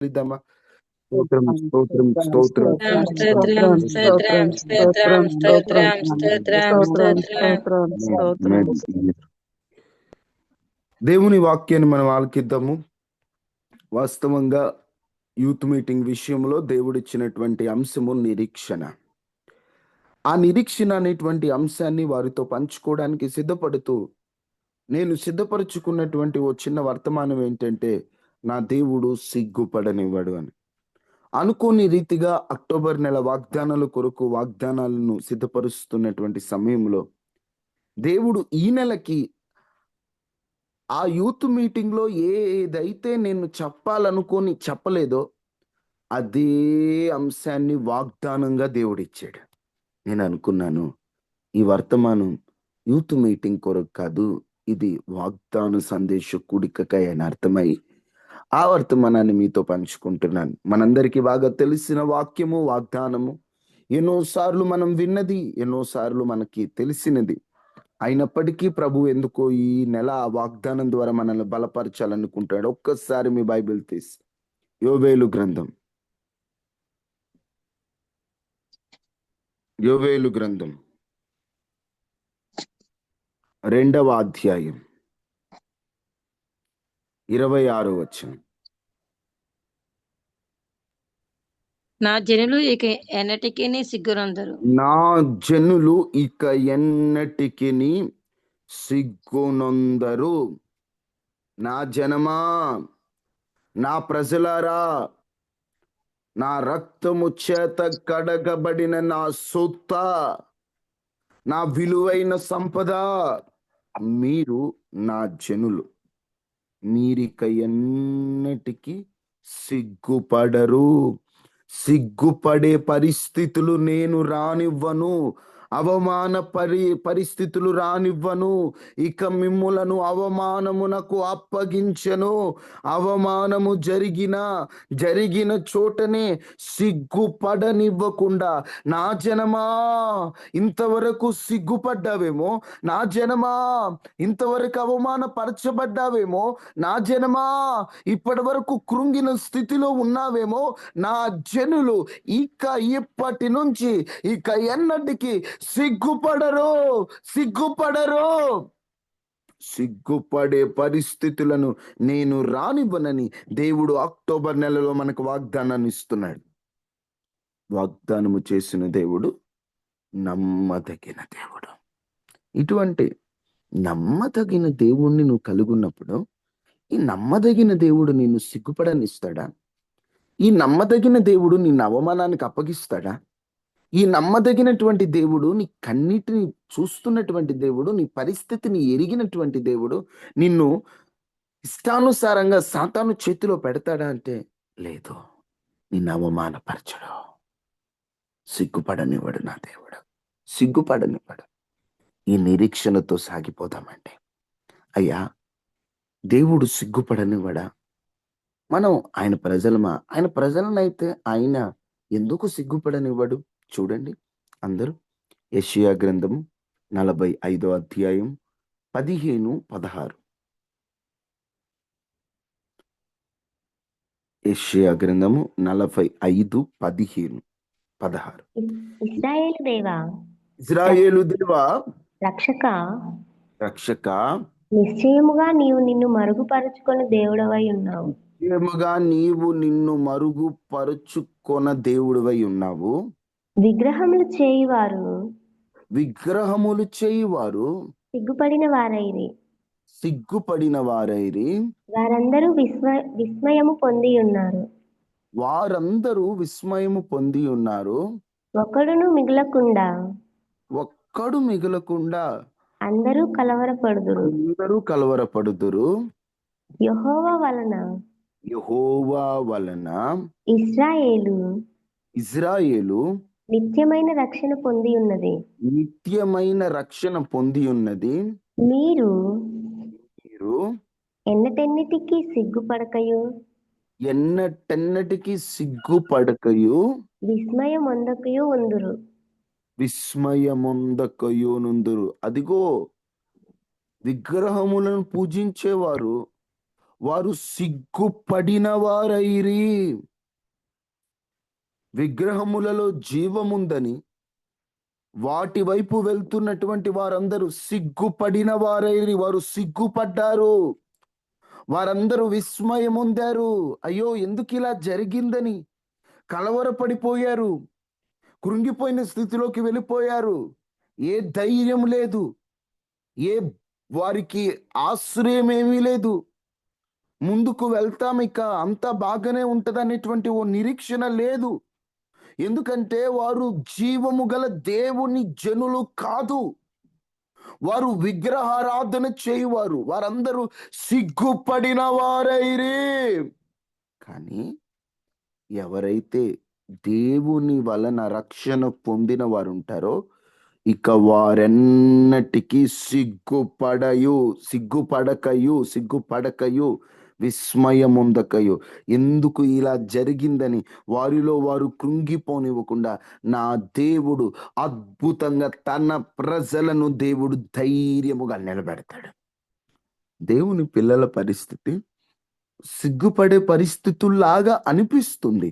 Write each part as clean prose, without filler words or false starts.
చెల్లిద్దామా? స్తోత్రం స్తోత్రం స్తోత్రం స్తోత్రం స్తోత్రం స్తోత్రం స్తోత్రం స్తోత్రం స్తోత్రం స్తోత్రం. దేవుని వాక్యాన్ని మనం ఆలకిద్దాము. వాస్తవంగా యూత్ మీటింగ్ విషయంలో దేవుడిచ్చినటువంటి అంశము నిరీక్షణ. ఆ నిరీక్షణ అనేటువంటి అంశాన్ని వారితో పంచుకోవడానికి సిద్ధపడుతూ నేను సిద్ధపరుచుకున్నటువంటి ఓ చిన్న వర్తమానం ఏంటంటే, నా దేవుడు సిగ్గుపడనివ్వడు అని. అనుకోని రీతిగా అక్టోబర్ నెల వాగ్దానాల కొరకు వాగ్దానాలను సిద్ధపరుస్తున్నటువంటి సమయంలో దేవుడు ఈ నెలకి ఆ యూత్ మీటింగ్లో ఏదైతే నేను చెప్పాలనుకొని చెప్పలేదో అదే అంశాన్ని వాగ్దానంగా దేవుడిచ్చాడు. నేను అనుకున్నాను, ఈ వర్తమానం యూత్ మీటింగ్ కొరకు కాదు, ఇది వాగ్దాన సందేశ కూడికకై అని అర్థమై ఆ వర్తమానాన్ని మీతో పంచుకుంటున్నాను. మనందరికీ బాగా తెలిసిన వాక్యము, వాగ్దానము. ఎన్నోసార్లు మనం విన్నది, ఎన్నోసార్లు మనకి తెలిసినది. అయినప్పటికీ ప్రభు ఎందుకో ఈ నెల ఆ వాగ్దానం ద్వారా మనల్ని బలపరచాలనుకుంటాడు. ఒక్కసారి మీ బైబిల్ తీసి యోవేలు గ్రంథం, యోవేలు గ్రంథం 2వ అధ్యాయం 26వ వచనం. నా జనులు ఇక ఎన్నటికీ సిగ్గునందరు. నా జనులు ఇక ఎన్నటికి సిగ్గునొందరు. నా జనమా, నా ప్రజలారా, నా రక్తము చేత కడగబడిన నా సొత్త, నా విలువైన సంపద, మీరు నా జనులు. మీరిక ఎన్నటికి సిగ్గుపడరు. సిగ్గుపడే పరిస్థితులు నేను రానివ్వను. అవమాన పరిస్థితులు రానివ్వను. ఇక మిమ్ములను అవమానమునకు అప్పగించను. అవమానము జరిగిన చోటనే సిగ్గుపడనివ్వకుండా, నా జనమా ఇంతవరకు సిగ్గుపడ్డావేమో, నా జనమా ఇంతవరకు అవమానపరచబడ్డావేమో, నా జనమా ఇప్పటి వరకు కృంగిన స్థితిలో ఉన్నావేమో, నా జనులు ఇక ఇప్పటి నుంచి ఇక ఎన్నటికి సిగ్గుపడరు. సిగ్గుపడే పరిస్థితులను నేను రానివ్వనని దేవుడు అక్టోబర్ నెలలో మనకు వాగ్దానాన్ని ఇస్తున్నాడు. వాగ్దానము చేసిన దేవుడు నమ్మదగిన దేవుడు. ఇటువంటి నమ్మదగిన దేవుణ్ణి నువ్వు కలుగున్నప్పుడు, ఈ నమ్మదగిన దేవుడు నిన్ను సిగ్గుపడనిస్తాడా? ఈ నమ్మదగిన దేవుడు నిన్ను అవమానానికి అప్పగిస్తాడా? ఈ నమ్మదగినటువంటి దేవుడు నీ కన్నిటిని చూస్తున్నటువంటి దేవుడు, నీ పరిస్థితిని ఎరిగినటువంటి దేవుడు నిన్ను ఇష్టానుసారంగా సాతాను చేతిలో పెడతాడా అంటే లేదు. నిన్ను అవమానపరచడు. సిగ్గుపడనివ్వడు నా దేవుడు. సిగ్గుపడనివ్వడు. ఈ నిరీక్షణతో సాగిపోదామండి. అయ్యా, దేవుడు సిగ్గుపడనివ్వడా? మనం ఆయన ప్రజలమా? ఆయన ప్రజలనైతే ఆయన ఎందుకు సిగ్గుపడనివ్వడు? చూడండి అందరూ, యెషయా గ్రంథము 45వ అధ్యాయం 15-16. యెషయా గ్రంథము 45:15-16. ఇశ్రాయేలు దేవా, రక్షక, నిశ్చయముగా నీవు నిన్ను మరుగుపరుచుకొని దేవుడవై ఉన్నావు. నిశ్చయముగా నీవు నిన్ను మరుగుపరుచుకొన దేవుడివై ఉన్నావు. విగ్రహములు చేయువారు సిగ్గుపడిన వారైరి. వారందరూ విస్మయము పొంది ఉన్నారు. ఒక్కడు మిగలకుండా అందరూ కలవరపడుదురు. యెహోవా వలన ఇశ్రాయేలు నిత్యమైన రక్షణ పొంది ఉన్నది. మీరు ఎన్నటెన్నిటికీ సిగ్గుపడకయు విస్మయమొందకయు నుందురు. అదిగో, విగ్రహములను పూజించేవారు వారు సిగ్గుపడిన వారైరి. విగ్రహములలో జీవముందని వాటి వైపు వెళ్తున్నటువంటి వారందరూ సిగ్గుపడిన వారైరి. వారు సిగ్గుపడ్డారు. వారందరూ విస్మయం పొందారు. అయ్యో, ఎందుకు ఇలా జరిగిందని కలవరపడిపోయారు. కృంగిపోయిన స్థితిలోకి వెళ్ళిపోయారు. ఏ ధైర్యం లేదు, ఏ వారికి ఆశ్రయం ఏమీ లేదు. ముందుకు వెళ్తాం, ఇక అంతా బాగానే ఉంటది అనేటువంటి ఓ నిరీక్షణ లేదు. ఎందుకంటే వారు జీవము గల దేవుని జనులు కాదు. వారు విగ్రహారాధన చేయువారు. వారందరూ సిగ్గుపడిన వారైరే. కానీ ఎవరైతే దేవుని వలన రక్షణ పొందిన వారు ఉంటారో, ఇక వారెన్నటికీ సిగ్గుపడకయు విస్మయముందకయు. ఎందుకు ఇలా జరిగిందని వారిలో వారు కృంగిపోనివ్వకుండా నా దేవుడు అద్భుతంగా తన ప్రజలను దేవుడు ధైర్యముగా నిలబెడతాడు. దేవుని పిల్లల పరిస్థితి సిగ్గుపడే పరిస్థితుల్లాగా అనిపిస్తుంది,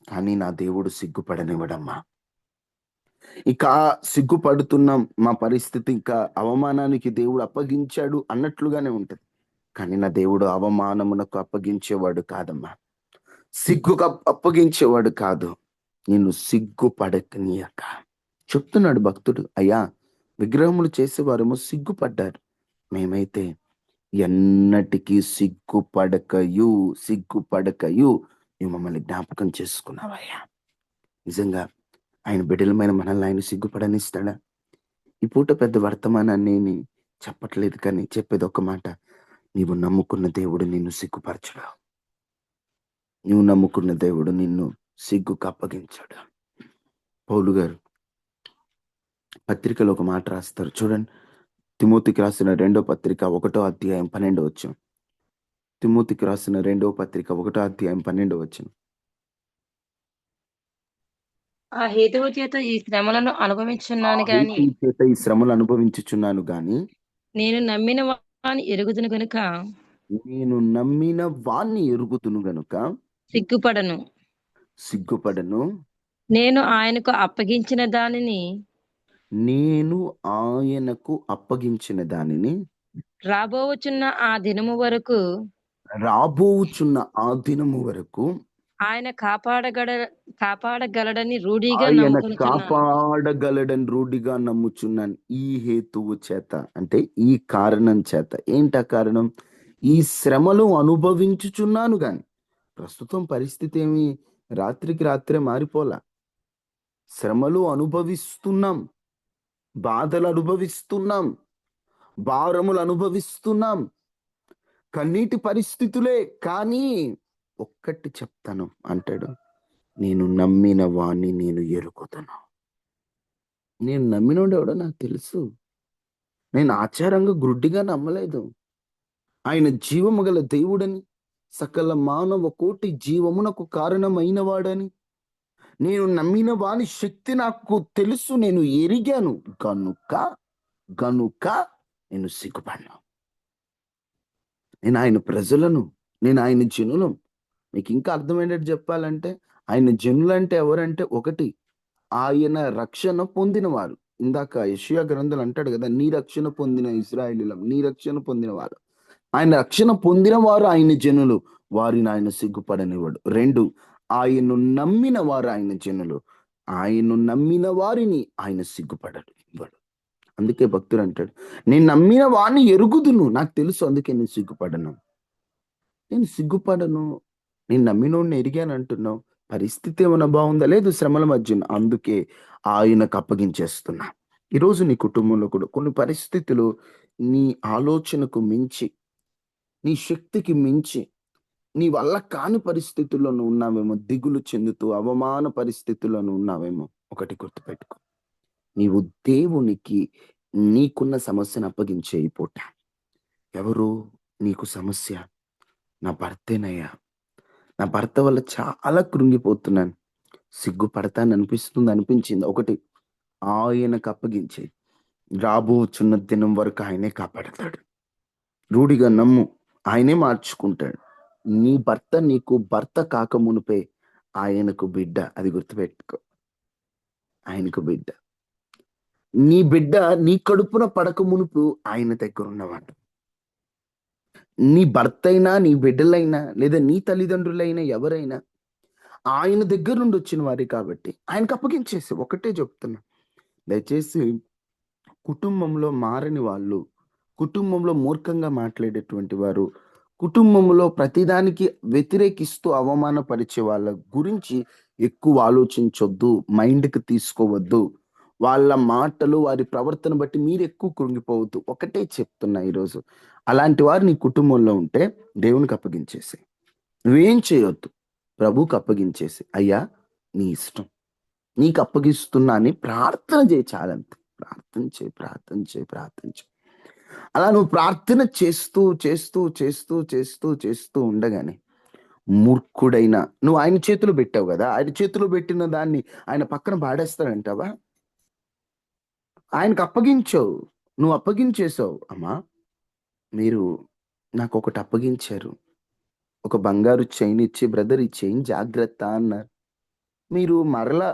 కానీ నా దేవుడు సిగ్గుపడనివ్వడమ్మా. ఇక సిగ్గుపడుతున్నాం, మా పరిస్థితి ఇంకా అవమానానికి దేవుడు అప్పగించాడు అన్నట్లుగానే ఉంటది. కానీ నా దేవుడు అవమానమునకు అప్పగించేవాడు కాదమ్మా, సిగ్గుకు అప్పగించేవాడు కాదు. నిన్ను సిగ్గుపడకనీయక చెప్తున్నాడు భక్తుడు. అయ్యా, విగ్రహములు చేసేవారేమో సిగ్గుపడ్డారు, మేమైతే ఎన్నటికీ సిగ్గుపడకయు నువ్వు మమ్మల్ని జ్ఞాపకం చేసుకున్నావయ్యా. నిజంగా ఆయన బిడ్డలమైన మనల్ని ఆయన సిగ్గుపడనిస్తాడా? ఈ పూట పెద్ద వర్తమానాన్ని చెప్పట్లేదు, కానీ చెప్పేది ఒక మాట. నీవు నమ్ముకున్న దేవుడు నిన్ను సిగ్గుపరచడు. నువ్వు నమ్ముకున్న దేవుడు నిన్ను సిగ్గుకు అప్పగించాడు. పౌలు గారు పత్రికలో ఒక మాట రాస్తారు చూడండి. తిమోతికి రాసిన 2వ పత్రిక 1వ అధ్యాయం 12వ వచనం. తిమోతికి రాసిన 2వ పత్రిక 1వ అధ్యాయం 12వ వచనం. ఆ హేతువు చేత ఈ శ్రమలను అనుభవించుచున్నాను గాని నేను నమ్మిన వాని ఎరుగుదును గనుక సిగ్గుపడను. నేను ఆయనకు అప్పగించిన దానిని రాబోచున్న ఆ దినము వరకు ఆయన కాపాడగలడని రూఢిగా నమ్ముచున్నాను. ఈ హేతువు చేత అంటే ఈ కారణం చేత. ఏంట కారణం? ఈ శ్రమలు అనుభవించుచున్నాను గాని. ప్రస్తుతం పరిస్థితి ఏమి రాత్రికి రాత్రే మారిపోలా. శ్రమలు అనుభవిస్తున్నాం, బాధలు అనుభవిస్తున్నాం, భారములు అనుభవిస్తున్నాం, కన్నీటి పరిస్థితులే. కానీ ఒక్కటి చెప్తాను అంటాడు, నేను నమ్మిన వాణ్ణి నేను ఎరుగుతాను. నేను నమ్మినోడు ఎవడో నాకు తెలుసు. నేను ఆచారంగా గుడ్డిగా నమ్మలేదు. ఆయన జీవము గల దేవుడని, సకల మానవ కోటి జీవమునకు కారణమైన వాడని నేను నమ్మిన వాని శక్తి నాకు తెలుసు, నేను ఎరిగాను గనుక నేను సిగ్గుపడ్డాను. నేను ఆయన ప్రజలను, నేను ఆయన జనులం. మీకు ఇంకా అర్థమైనట్టు చెప్పాలంటే ఆయన జనులంటే ఎవరంటే, ఒకటి ఆయన రక్షణ పొందినవారు. ఇందాక యెషయా గ్రంథాలు అంటాడు కదా, నీ రక్షణ పొందిన ఇశ్రాయేలీయులం, నీ రక్షణ పొందిన వారు. ఆయన రక్షణ పొందిన వారు ఆయన జనులు, వారిని ఆయన సిగ్గుపడనివ్వడు. 2, ఆయన్ను నమ్మిన వారు ఆయన జనులు, ఆయన్ను నమ్మిన వారిని ఆయన సిగ్గుపడడు ఇవ్వడు. అందుకే భక్తుడు అంటాడు, నేను నమ్మిన వాడిని ఎరుగుదును, నాకు తెలుసు, అందుకే నేను సిగ్గుపడను. నేను నమ్మినోడిని ఎరిగాను అంటున్నావు. పరిస్థితి ఏమైనా బాగుందా? లేదు, శ్రమల మధ్య, అందుకే ఆయనకు అప్పగించేస్తున్నా. ఈరోజు నీ కుటుంబంలో కూడా కొన్ని పరిస్థితులు నీ ఆలోచనకు మించి, నీ శక్తికి మించి, నీ వల్ల కాని పరిస్థితుల్లో ఉన్నావేమో. దిగులు చెందుతూ అవమాన పరిస్థితుల్లో ఉన్నావేమో. ఒకటి గుర్తుపెట్టుకో, నీవు దేవునికి నీకున్న సమస్యను అప్పగించే ఈ పూట. ఎవరు నీకు సమస్య? నా భర్తేనయ్యా, నా భర్త వల్ల చాలా కృంగిపోతున్నాను, అనిపించింది. ఒకటి, ఆయనకు అప్పగించి రాబోచున్న దినం వరకు ఆయనే కాపాడతాడు. రూఢిగా నమ్ము, ఆయనే మార్చుకుంటాడు. నీ భర్త నీకు భర్త కాక మునుపే ఆయనకు బిడ్డ. అది గుర్తుపెట్టుకో. ఆయనకు బిడ్డ. నీ బిడ్డ నీ కడుపున పడక మునుపు ఆయన దగ్గర ఉన్నవాడు. నీ భర్త అయినా, నీ బిడ్డలైనా, లేదా నీ తల్లిదండ్రులైనా, ఎవరైనా ఆయన దగ్గర నుండి వచ్చిన వారే కాబట్టి ఆయనకు అప్పగించేసి. ఒకటే చెప్తున్నా, దయచేసి కుటుంబంలో మారని వాళ్ళు, కుటుంబంలో మూర్ఖంగా మాట్లాడేటువంటి వారు, కుటుంబంలో ప్రతిదానికి వ్యతిరేకిస్తూ అవమానపరిచే వాళ్ళ గురించి ఎక్కువ ఆలోచించొద్దు, మైండ్కి తీసుకోవద్దు. వాళ్ళ మాటలు, వారి ప్రవర్తన బట్టి మీరు ఎక్కువ కృంగిపోవద్దు. ఒకటే చెప్తున్నా ఈరోజు, అలాంటి వారు నీ కుటుంబంలో ఉంటే దేవునికి అప్పగించేసి, నువ్వేం చేయొద్దు, ప్రభువుకి అప్పగించేసి, అయ్యా నీ ఇష్టం, నీకు అప్పగిస్తున్నా అని ప్రార్థన చేయి. చాలంతే. ప్రార్థన చేయి, ప్రార్థన చేయి, ప్రార్థన చేయి. అలా నువ్వు ప్రార్థన చేస్తూ చేస్తూ చేస్తూ చేస్తూ చేస్తూ ఉండగానే మూర్ఖుడైన, నువ్వు ఆయన చేతిలో పెట్టావు కదా, ఆయన చేతిలో పెట్టిన దాన్ని ఆయన పక్కన పాడేస్తాడంటావా? ఆయనకు అప్పగించావు, నువ్వు అప్పగించేసావు. అమ్మా, మీరు నాకు ఒకటి అప్పగించారు, ఒక బంగారు చైన్ ఇచ్చి, బ్రదర్ ఈ చైన్ జాగ్రత్త అన్నారు. మీరు మరలా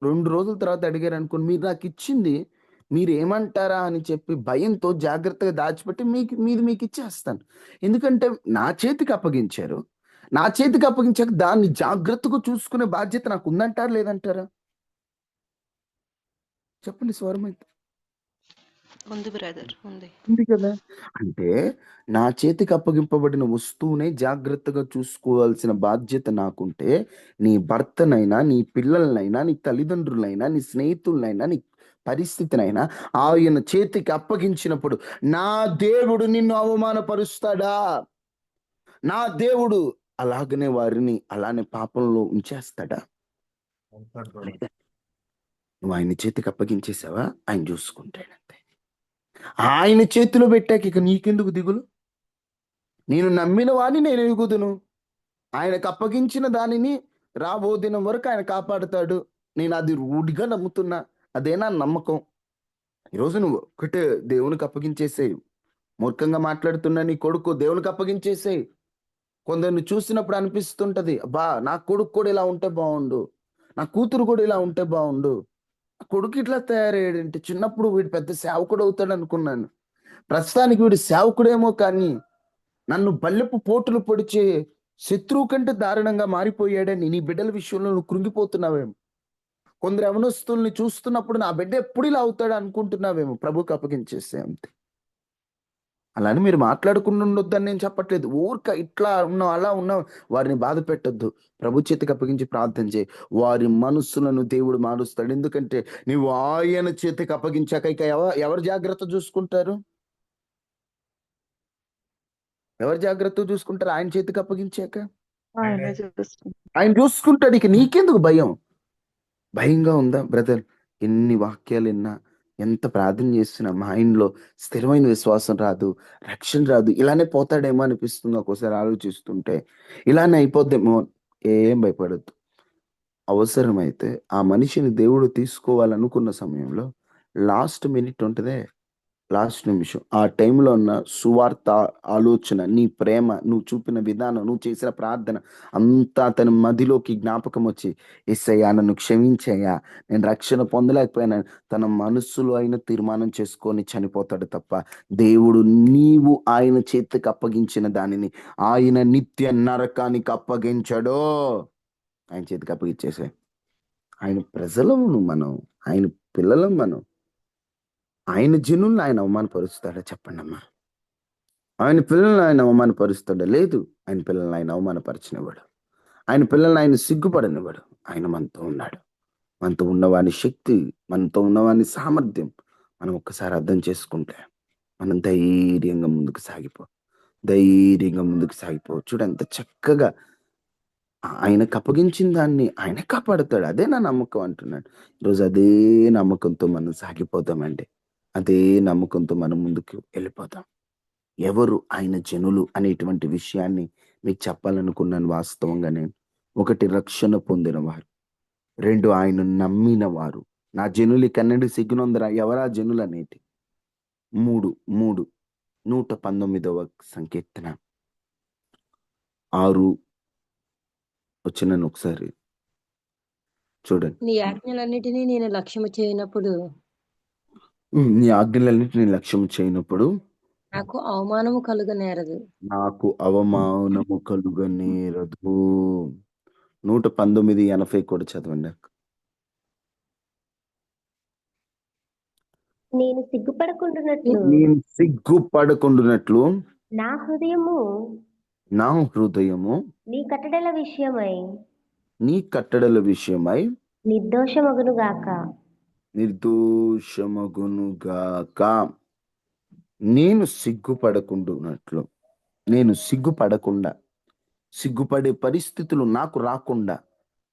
2 రోజుల తర్వాత అడిగారు అనుకోండి, మీరు నాకు ఇచ్చింది మీరు ఏమంటారా అని చెప్పి భయంతో జాగ్రత్తగా దాచిపెట్టి మీకు ఇచ్చేస్తాను. ఎందుకంటే నా చేతికి అప్పగించారు, నా చేతికి అప్పగించాక దాన్ని జాగ్రత్తగా చూసుకునే బాధ్యత నాకు ఉందంటారా లేదంటారా? చెప్పండి స్వరమైతే. ఉంది బ్రదర్, ఉంది. ఉంది కదా. అంటే నా చేతికి అప్పగింపబడిన వస్తువునే జాగ్రత్తగా చూసుకోవాల్సిన బాధ్యత నాకుంటే, నీ భర్తనైనా, నీ పిల్లలనైనా, నీ తల్లిదండ్రులైనా, నీ స్నేహితులనైనా, నీ పరిస్థితినైనా ఆయన చేతికి అప్పగించినప్పుడు, నా దేవుడు నిన్ను అవమానపరుస్తాడా? నా దేవుడు అలాగనే వారిని అలానే పాపంలో ఉంచేస్తాడా? లేదా. నువ్వు ఆయన చేతికి అప్పగించేసావా, ఆయన చూసుకుంటాడంతే. ఆయన చేతిలో పెట్టాక ఇక నీకెందుకు దిగులు? నేను నమ్మిన వాడిని నేను ఎరుగుదును, ఆయనకు అప్పగించిన దానిని రాబో దినం వరకు ఆయన కాపాడుతాడు. నేను అది రూఢిగా నమ్ముతున్నా, అదే నా నమ్మకం. ఈరోజు నువ్వు ఒకటే దేవునికి అప్పగించేసేయి. మూర్ఖంగా మాట్లాడుతున్నా నీ కొడుకు దేవునికి అప్పగించేసేయి. కొందరిని చూసినప్పుడు అనిపిస్తుంటది, అబ్బా నా కొడుకు కూడా ఇలా ఉంటే బాగుండు, నా కూతురు కూడా ఇలా ఉంటే బాగుండు, నా కొడుకు ఇట్లా తయారయ్యాడంటే, చిన్నప్పుడు వీడు పెద్ద సేవకుడు అవుతాడు అనుకున్నాను, ప్రస్తుతానికి వీడు సేవకుడేమో కానీ నన్ను బల్లెపు పోటులు పొడిచే శత్రువు కంటే దారుణంగా మారిపోయాడని నీ బిడ్డల విషయంలో నువ్వు కృంగిపోతున్నావేమో. కొందరు యవనస్తుల్ని చూస్తున్నప్పుడు నా బిడ్డ ఎప్పుడు ఇలా అవుతాడు అనుకుంటున్నావేమో. ప్రభుకి అప్పగించేసే అంతే. అలానే మీరు మాట్లాడుకుని ఉండొద్దని నేను చెప్పట్లేదు. ఊరిక ఇట్లా ఉన్నావు, అలా ఉన్నావు, వారిని బాధ పెట్టొద్దు. ప్రభు చేతికి అప్పగించి ప్రార్థన చేయి. వారి మనస్సులను దేవుడు మారుస్తాడు. ఎందుకంటే నువ్వు ఆయన చేతికి అప్పగించాక ఇక ఎవరు జాగ్రత్త చూసుకుంటారు? ఎవరు జాగ్రత్త చూసుకుంటారు ఆయన చేతికి అప్పగించాక? ఆయనే చూసుకుంటాడు. ఆయన చూసుకుంటాడు. ఇక నీకెందుకు భయం? భయంగా ఉందా బ్రదర్? ఎన్ని వాక్యాలు విన్నా, ఎంత ప్రార్థన చేస్తున్నా మైండ్లో స్థిరమైన విశ్వాసం రాదు, రక్షణ రాదు. ఇలానే పోతాడేమో అనిపిస్తుంది ఒక్కోసారి ఆలోచిస్తుంటే. ఇలానే అయిపోద్దేమో. ఏం భయపడద్దు. అవసరమైతే ఆ మనిషిని దేవుడు తీసుకోవాలనుకున్న సమయంలో లాస్ట్ మినిట్ ఉంటుందే, లాస్ట్ నిమిషం, ఆ టైంలో ఉన్న సువార్త ఆలోచన, నీ ప్రేమ, నువ్వు చూపిన విధానం, నువ్వు చేసిన ప్రార్థన అంతా తన మదిలోకి జ్ఞాపకం వచ్చి, యేసయ్యా నన్ను క్షమించయ్యా, నేను రక్షణ పొందలేకపోయాను, తన మనస్సులో అయిన తీర్మానం చేసుకొని చనిపోతాడు తప్ప, దేవుడు నీవు ఆయన చేతికి అప్పగించిన దానిని ఆయన నిత్య నరకానికి అప్పగించడో. ఆయన చేతికి అప్పగించేసే. ఆయన ప్రజలము మనం, ఆయన పిల్లలం మనం. ఆయన జనుల్ని ఆయన అవమానపరుస్తాడా చెప్పండి అమ్మా? ఆయన పిల్లల్ని ఆయన అవమానపరుస్తాడా? లేదు. ఆయన పిల్లల్ని ఆయన అవమానపరచినవాడు, ఆయన పిల్లల్ని ఆయన సిగ్గుపడనివాడు. ఆయన మనతో ఉన్నాడు. మనతో ఉన్నవాని శక్తి, మనతో ఉన్నవాని సామర్థ్యం మనం ఒక్కసారి అర్థం చేసుకుంటే మనం ధైర్యంగా ముందుకు సాగిపో. చూడు ఎంత చక్కగా ఆయనకు అప్పగించిన దాన్ని ఆయనే కాపాడుతాడు. అదే నా నమ్మకం అంటున్నాడు. ఈరోజు అదే నమ్మకంతో మనం సాగిపోతామండి. అదే నమ్మకంతో మనం ముందుకు వెళ్ళిపోతాం. ఎవరు ఆయన జనులు అనేటువంటి విషయాన్ని మీకు చెప్పాలనుకున్నాను. వాస్తవంగా నేను, 1 రక్షణ పొందిన వారు, 2 ఆయన నమ్మిన వారు. నా జనులు కన్నడి సిగ్గునొందరా, ఎవరా జనులు అనేటి. 3 119వ సంకీర్తన 6 వచనాన్ని ఒకసారి చూడండి. నీ ఆజ్ఞలన్నిటినీ నేను లక్ష్యము చేయనప్పుడు నీ ఆజ్ఞలన్నిటిని లక్ష్యం చేయనప్పుడు నాకు అవమానము కలుగనేరదు. నాకు అవమానము కలుగనేరదు. 119:80 కూడా చదవండి. నేను సిగ్గుపడకుండునట్లు నేను సిగ్గుపడకుండునట్లు నా హృదయము నా హృదయము నీ కట్టడల విషయమై నీ కట్టడల విషయమై నిర్దోషమగునుగాక. నిర్దోషమగునుగాక. నేను సిగ్గుపడకుండునట్లు, నేను సిగ్గుపడకుండా, సిగ్గుపడే పరిస్థితులు నాకు రాకుండా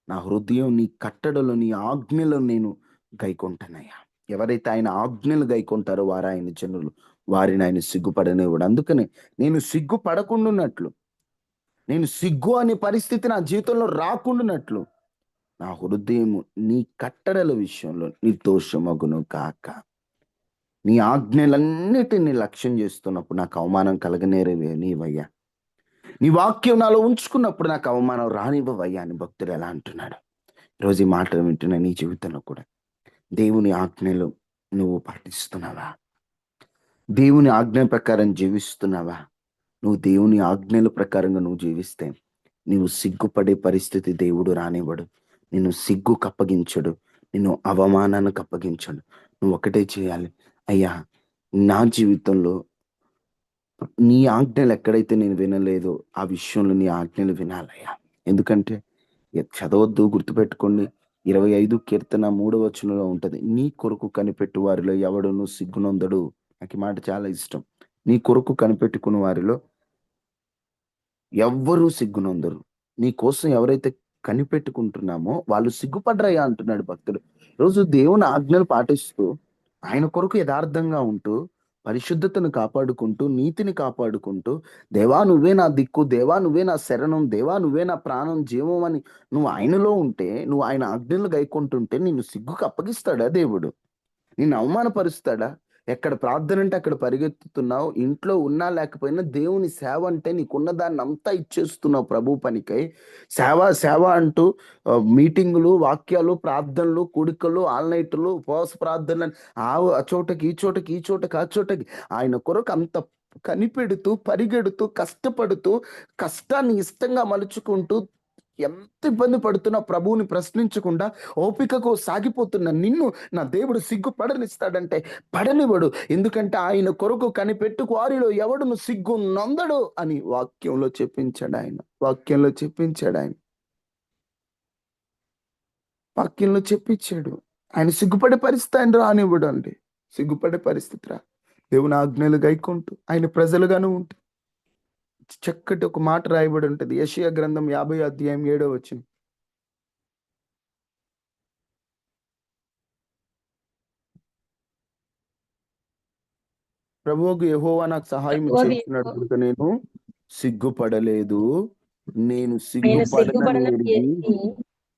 నా హృదయం నీ కట్టడలు నీ ఆజ్ఞలు నేను గైకొంటానయ్యా. ఎవరైతే ఆయన ఆజ్ఞలు గైకొంటారో వారు ఆయన జనులు, వారిని ఆయన సిగ్గుపడనివ్వడు. అందుకని నేను సిగ్గుపడకుండానట్లు, నేను సిగ్గు అనే పరిస్థితి నా జీవితంలో రాకుండానట్లు నా హృదయము నీ కట్టడల విషయంలో నిర్దోషమగును కాక. నీ ఆజ్ఞలన్నిటిని లక్ష్యం చేస్తున్నప్పుడు నాకు అవమానం కలగనేరవే నీవయ్యా. నీ వాక్యం నాలో ఉంచుకున్నప్పుడు నాకు అవమానం రానివ్వవయ్యా అని భక్తుడు ఎలా అంటున్నాడు. ఈరోజు ఈ మాటలు వింటున్న నీ జీవితంలో కూడా దేవుని ఆజ్ఞలు నువ్వు పాటిస్తున్నావా? దేవుని ఆజ్ఞ ప్రకారం జీవిస్తున్నావా? నువ్వు దేవుని ఆజ్ఞల ప్రకారంగా నువ్వు జీవిస్తే నువ్వు సిగ్గుపడే పరిస్థితి దేవుడు రానివ్వడు. నిన్ను సిగ్గుకు అప్పగించడు, నిన్ను అవమానానికి అప్పగించడు. నువ్వు ఒకటే చేయాలి, అయ్యా నా జీవితంలో నీ ఆజ్ఞలు ఎక్కడైతే నేను వినలేదో ఆ విషయంలో నీ ఆజ్ఞలు వినాలయ్యా. ఎందుకంటే చదవద్దు, గుర్తుపెట్టుకోండి. 25 కీర్తన 3వ వచనంలో ఉంటది, నీ కొరకు కనిపెట్టు వారిలో ఎవడును సిగ్గునొందడు. నాకు ఈ మాట చాలా ఇష్టం. నీ కొరకు కనిపెట్టుకున్న వారిలో ఎవ్వరూ సిగ్గునొందరు. నీ కోసం ఎవరైతే కనిపెట్టుకుంటున్నామో వాళ్ళు సిగ్గుపడ్రయ్యా అంటున్నాడు భక్తుడు. రోజు దేవుని ఆజ్ఞలు పాటిస్తూ ఆయన కొరకు యథార్థంగా ఉంటూ పరిశుద్ధతను కాపాడుకుంటూ నీతిని కాపాడుకుంటూ దేవా నువ్వే నా దిక్కు, దేవా నువ్వే నా శరణం, దేవా నువ్వే నా ప్రాణం జీవం అని నువ్వు ఆయనలో ఉంటే, నువ్వు ఆయన ఆజ్ఞలు గైకొంటుంటే నిన్ను సిగ్గుకు అప్పగిస్తాడా దేవుడు? నిన్ను అవమానపరుస్తాడా? ఎక్కడ ప్రార్థన అంటే అక్కడ పరిగెత్తుతున్నావు. ఇంట్లో ఉన్నా లేకపోయినా దేవుని సేవ అంటే నీకున్న దాన్ని అంతా ఇచ్చేస్తున్నావు ప్రభు పనికై. సేవ సేవ అంటూ మీటింగులు, వాక్యాలు, ప్రార్థనలు, కూడికలు, ఆల్నైట్లు, ఉపవాస ప్రార్థనలు, ఆ చోటకి ఈ చోటకి ఈ చోటకి ఆ చోటకి ఆయన కొరకు అంత కనిపెడుతూ పరిగెడుతూ కష్టపడుతూ కష్టాన్ని ఇష్టంగా మలుచుకుంటూ ఎంత ఇబ్బంది పడుతున్నా ప్రభువుని ప్రశ్నించకుండా ఓపికకు సాగిపోతున్న నిన్ను నా దేవుడు సిగ్గుపడనిస్తాడంటే పడనివ్వడు. ఎందుకంటే ఆయన కొరకు కనిపెట్టుకు వారిలో ఎవడును సిగ్గు నొందడు అని వాక్యంలో చెప్పించాడు ఆయన. వాక్యంలో చెప్పించాడు ఆయన. వాక్యంలో చెప్పించాడు. ఆయన సిగ్గుపడే పరిస్థితి ఆయన రానివ్వడు అండి. సిగ్గుపడే పరిస్థితి రా. దేవుని ఆజ్ఞలు గైకుంటూ ఆయన ప్రజలుగాను ఉంటూ చక్కటి ఒక మాట రాయబడి ఉంటది. యెషయా గ్రంథం 50వ అధ్యాయం 7వ వచనం. ప్రభువుకు యెహోవా నాకు సహాయం చేస్తున్నాడు కనుక నేను సిగ్గుపడలేదు. నేను సిగ్గుపడనని ఎరిగి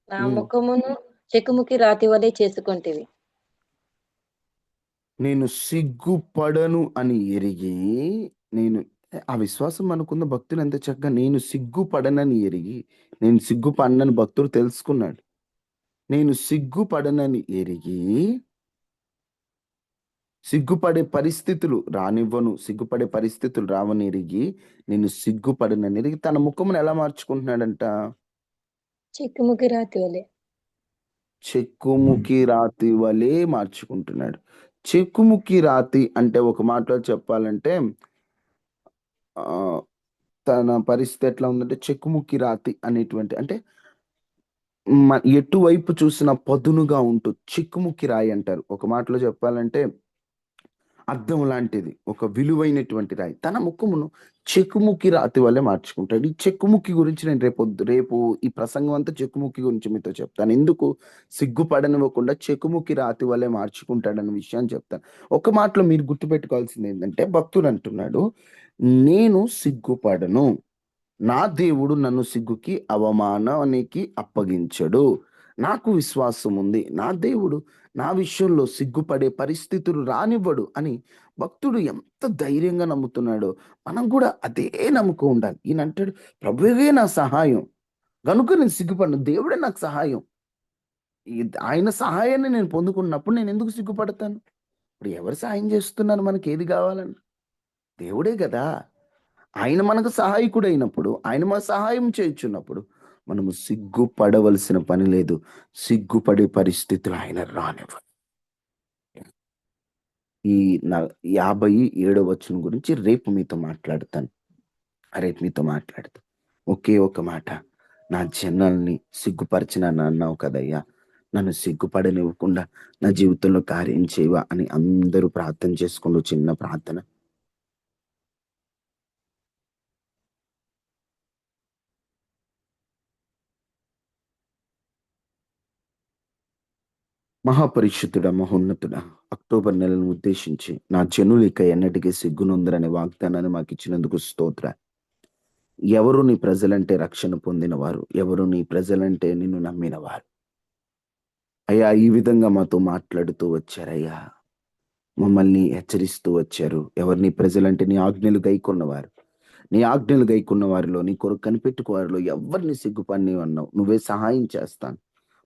నా ముఖమును చెక్కుముకి రాతి వలె చేసుకొంటివి. నేను సిగ్గుపడను అని ఎరిగి, నేను ఆ విశ్వాసం మనకున్న భక్తులు ఎంత చక్కగా నేను సిగ్గుపడనని ఎరిగి, నేను సిగ్గుపడనని భక్తుడు తెలుసుకున్నాడు. నేను సిగ్గుపడనని ఎరిగి సిగ్గుపడే పరిస్థితులు రానివ్వను, సిగ్గుపడే పరిస్థితులు రావని ఎరిగి నేను సిగ్గుపడనని ఎరిగి తన ముఖమును ఎలా మార్చుకుంటున్నాడంట? చెక్కుముకి రాతి వలె. చెక్కుముకి రాతి వలె మార్చుకుంటున్నాడు. చెక్కుముకి రాతి అంటే ఒక మాటలో చెప్పాలంటే తన పరిస్థితి ఎట్లా ఉందంటే చెక్కుముకి రాతి అనేటువంటి అంటే ఎటువైపు చూసిన పదునుగా ఉంటూ చెక్కుముకి రాయి అంటారు. ఒక మాటలో చెప్పాలంటే అద్దం లాంటిది, ఒక విలువైనటువంటి రాయి. తన ముఖమును చెక్కుముకి రాతి వల్లే మార్చుకుంటాడు. ఈ చెక్కుముక్కి గురించి నేను రేపు ఈ ప్రసంగం అంతా చెక్కుముక్కి గురించి మీతో చెప్తాను. ఎందుకు సిగ్గుపడనివ్వకుండా చెక్కుముక్కి రాతి వల్లే మార్చుకుంటాడన్న విషయాన్ని చెప్తాను. ఒక మాటలో మీరు గుర్తుపెట్టుకోవాల్సింది ఏంటంటే భక్తుడు అంటున్నాడు, నేను సిగ్గుపడను, నా దేవుడు నన్ను సిగ్గుకి అవమానానికి అప్పగించడు. నాకు విశ్వాసం ఉంది, నా దేవుడు నా విషయంలో సిగ్గుపడే పరిస్థితులు రానివ్వడు అని భక్తుడు ఎంత ధైర్యంగా నమ్ముతున్నాడో మనం కూడా అదే నమ్మకం ఉండాలి. ఈయన అంటాడు, ప్రభువే నా సహాయం గనుక నేను సిగ్గుపడను, దేవుడే నాకు సహాయం. ఆయన సహాయాన్ని నేను పొందుకున్నప్పుడు నేను ఎందుకు సిగ్గుపడతాను? ఇప్పుడు ఎవరు సహాయం చేస్తున్నారు? మనకి ఏది కావాలని? దేవుడే కదా. ఆయన మనకు సహాయకుడు అయినప్పుడు, ఆయన మన సహాయం చేయుచున్నప్పుడు మనము సిగ్గుపడవలసిన పని లేదు. సిగ్గుపడే పరిస్థితులు ఆయన రానివ్వడు. ఈ 57వ వచనం గురించి రేపు మీతో మాట్లాడతాను. ఒకే ఒక మాట, నా జనాల్ని సిగ్గుపరిచినాను అన్నావు కదయ్యా, నన్ను సిగ్గుపడనివ్వకుండా నా జీవితంలో కార్యం చేయవా అని అందరూ ప్రార్థన చేసుకుంటూ చిన్న ప్రార్థన. మహాపరిశుద్ధుడా, మహోన్నతుడా, అక్టోబర్ నెలను ఉద్దేశించి నా జనులు ఇక ఎన్నటికీ సిగ్గునొందరనే వాగ్దానాన్ని మాకు ఇచ్చినందుకు స్తోత్ర. ఎవరు నీ ప్రజలంటే రక్షణ పొందినవారు, ఎవరు నీ ప్రజలంటే నిన్ను నమ్మినవారు. అయ్యా, ఈ విధంగా మాతో మాట్లాడుతూ వచ్చారయ్యా, మమ్మల్ని హెచ్చరిస్తూ వచ్చారు. ఎవరు నీ ప్రజలంటే నీ ఆజ్ఞలు గైకొన్నవారు. నీ ఆజ్ఞలు గైకున్న వారిలో, నీ కొరకు కనిపెట్టుకు వారిలో ఎవరిని సిగ్గుపడిని అన్నావు. నువ్వే సహాయం చేస్తాను.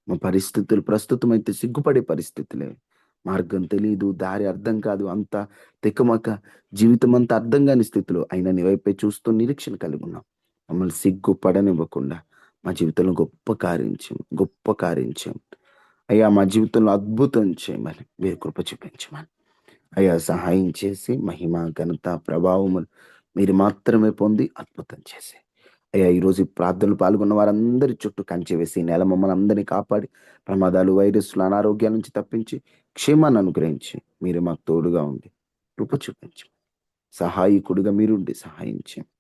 మా పరిస్థితులు ప్రస్తుతమైతే సిగ్గుపడే పరిస్థితులే. మార్గం తెలియదు, దారి అర్థం కాదు, అంతా తికమక, జీవితం అంతా అర్థం కాని స్థితిలో అయినా నీ వైపే చూస్తూ నిరీక్షణ కలిగి ఉన్నాం. మమ్మల్ని సిగ్గుపడనివ్వకుండా మా జీవితంలో గొప్ప కార్యం చేయం. అయ్యా, మా జీవితంలో అద్భుతం చేయమని మీరు కృప చూపించమని అయ్యా సహాయం చేసి, మహిమ, ఘనత, ప్రభావములు మీరు మాత్రమే పొంది అద్భుతం చేసి అయ్యా, ఈరోజు ఈ ప్రార్థనలు పాల్గొన్న వారందరి చుట్టూ కంచె వేసి ఈ నెల మమ్మల్ని అందరినీ కాపాడి ప్రమాదాలు, వైరస్లు, అనారోగ్యాల నుంచి తప్పించి క్షేమాన్ని అనుగ్రహించి మీరు మాకు తోడుగా ఉండి కృప చూపించి సహాయకుడిగా మీరుండి సహాయం చేయండి.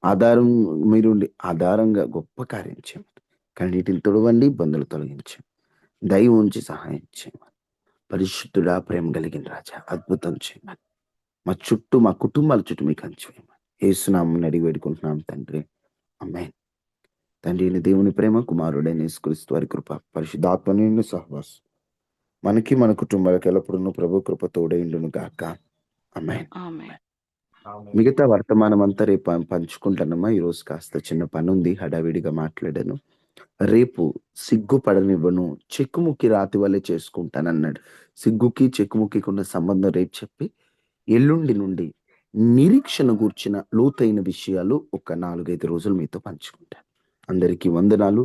ఆధారం మీరుండి ఆధారంగా గొప్ప కార్యం చేయండి. కన్నీటిని తొడవండి, ఇబ్బందులు తొలగించండి. దయ ఉంచి సహాయం చేయమని పరిశుద్ధుడా, ప్రేమ కలిగిన రాజా, అద్భుతం చేయమని మా చుట్టూ, మా కుటుంబాల చుట్టూ మీకు అంచేయమని యేసునామమున అడిగి వేడుకుంటున్నాం తండ్రి, ఆమేన్. తండ్రి అయిన దేవుని ప్రేమ, కుమారుడైన యేసుక్రీస్తు వారి కృప, పరిశుద్ధాత్మ సహవాసం మనకి మన కుటుంబాలకు ఎల్లప్పుడూ ప్రభు కృప తోడైండును గాక. ఆమేన్. ఆమేన్. మిగతా వర్తమానం అంతా రేపు పంచుకుంటానమ్మా. ఈరోజు కాస్త చిన్న పని ఉంది, హడావిడిగా మాట్లాడాను. రేపు సిగ్గుపడనివ్వను, చెక్కుముక్కి రాతి వల్లే చేసుకుంటానన్నాడు. సిగ్గుకి చెక్కుముక్కి ఉన్న సంబంధం రేపు చెప్పి, ఎల్లుండి నుండి నిరీక్షణ గూర్చిన లోతైన విషయాలు ఒక 4-5 రోజులు మీతో పంచుకుంటాను. అందరికీ వందనాలు.